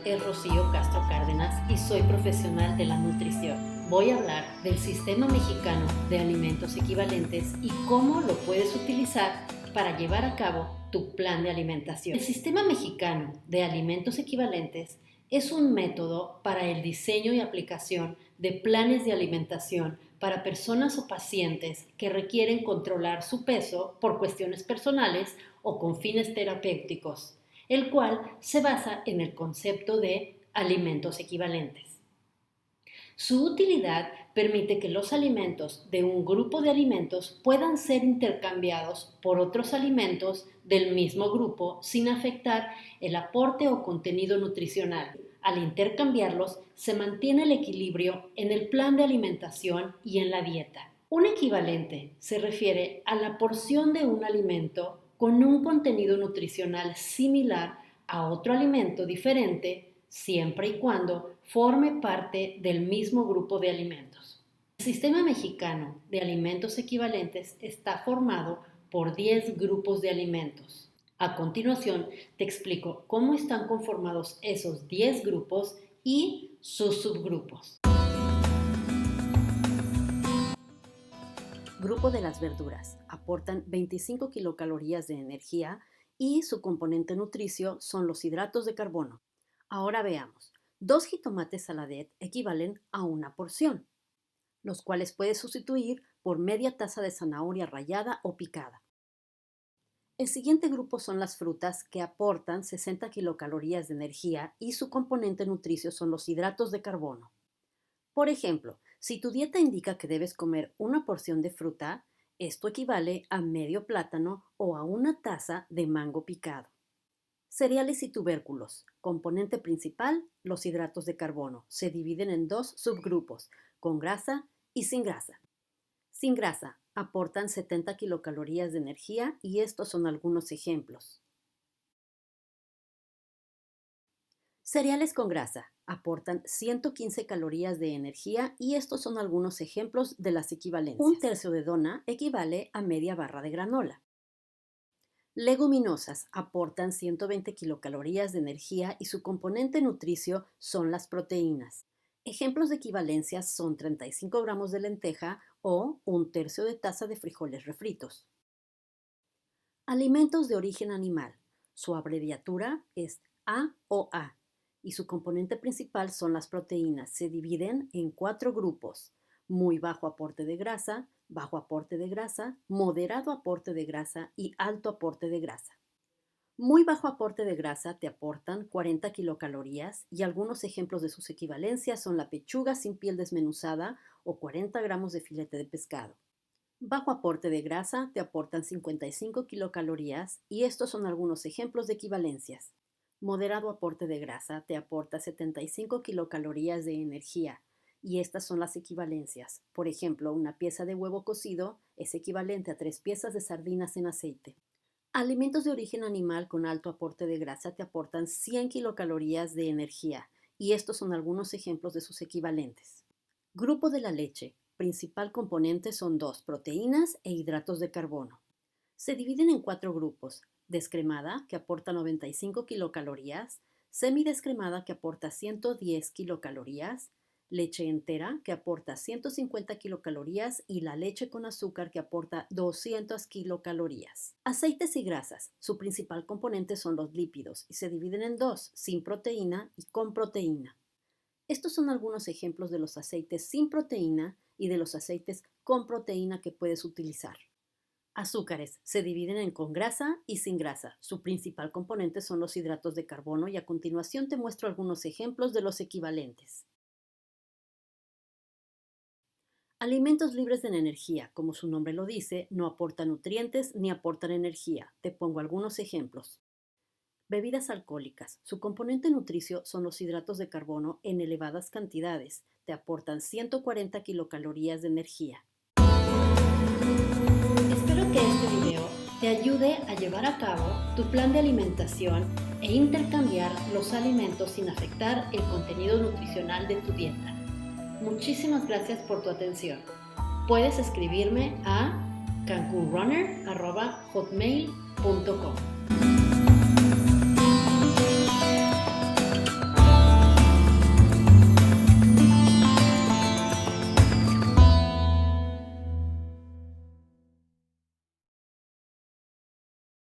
es Rocío Castro Cárdenas y soy profesional de la nutrición. Voy a hablar del Sistema Mexicano de Alimentos Equivalentes y cómo lo puedes utilizar para llevar a cabo tu plan de alimentación. El Sistema Mexicano de Alimentos Equivalentes es un método para el diseño y aplicación de planes de alimentación para personas o pacientes que requieren controlar su peso por cuestiones personales o con fines terapéuticos, el cual se basa en el concepto de alimentos equivalentes. Su utilidad permite que los alimentos de un grupo de alimentos puedan ser intercambiados por otros alimentos del mismo grupo sin afectar el aporte o contenido nutricional. Al intercambiarlos, se mantiene el equilibrio en el plan de alimentación y en la dieta. Un equivalente se refiere a la porción de un alimento con un contenido nutricional similar a otro alimento diferente, siempre y cuando forme parte del mismo grupo de alimentos. El Sistema Mexicano de Alimentos Equivalentes está formado por 10 grupos de alimentos. A continuación, te explico cómo están conformados esos 10 grupos y sus subgrupos. Grupo de las verduras. Aportan 25 kilocalorías de energía y su componente nutricio son los hidratos de carbono. Ahora veamos. 2 jitomates saladet equivalen a una porción, los cuales puedes sustituir por media taza de zanahoria rallada o picada. El siguiente grupo son las frutas que aportan 60 kilocalorías de energía y su componente nutricio son los hidratos de carbono. Por ejemplo, si tu dieta indica que debes comer una porción de fruta, esto equivale a medio plátano o a una taza de mango picado. Cereales y tubérculos. Componente principal, los hidratos de carbono. Se dividen en 2 subgrupos, con grasa y sin grasa. Sin grasa, aportan 70 kilocalorías de energía y estos son algunos ejemplos. Cereales con grasa aportan 115 calorías de energía y estos son algunos ejemplos de las equivalencias. Un tercio de dona equivale a media barra de granola. Leguminosas aportan 120 kilocalorías de energía y su componente nutricio son las proteínas. Ejemplos de equivalencias son 35 gramos de lenteja o un tercio de taza de frijoles refritos. Alimentos de origen animal. Su abreviatura es AOA y su componente principal son las proteínas. Se dividen en 4 grupos: muy bajo aporte de grasa, bajo aporte de grasa, moderado aporte de grasa y alto aporte de grasa. Muy bajo aporte de grasa te aportan 40 kilocalorías y algunos ejemplos de sus equivalencias son la pechuga sin piel desmenuzada o 40 gramos de filete de pescado. Bajo aporte de grasa te aportan 55 kilocalorías y estos son algunos ejemplos de equivalencias. Moderado aporte de grasa te aporta 75 kilocalorías de energía y estas son las equivalencias. Por ejemplo, una pieza de huevo cocido es equivalente a 3 piezas de sardinas en aceite. Alimentos de origen animal con alto aporte de grasa te aportan 100 kilocalorías de energía y estos son algunos ejemplos de sus equivalentes. Grupo de la leche. Principal componente son 2 proteínas e hidratos de carbono. Se dividen en 4 grupos: descremada, que aporta 95 kilocalorías, semidescremada, que aporta 110 kilocalorías, leche entera, que aporta 150 kilocalorías, y la leche con azúcar, que aporta 200 kilocalorías. Aceites y grasas. Su principal componente son los lípidos y se dividen en 2, sin proteína y con proteína. Estos son algunos ejemplos de los aceites sin proteína y de los aceites con proteína que puedes utilizar. Azúcares. Se dividen en con grasa y sin grasa. Su principal componente son los hidratos de carbono y a continuación te muestro algunos ejemplos de los equivalentes. Alimentos libres de energía, como su nombre lo dice, no aportan nutrientes ni aportan energía. Te pongo algunos ejemplos. Bebidas alcohólicas. Su componente nutricio son los hidratos de carbono en elevadas cantidades. Te aportan 140 kilocalorías de energía. Espero que este video te ayude a llevar a cabo tu plan de alimentación e intercambiar los alimentos sin afectar el contenido nutricional de tu dieta. Muchísimas gracias por tu atención. Puedes escribirme a cancunrunner@hotmail.com.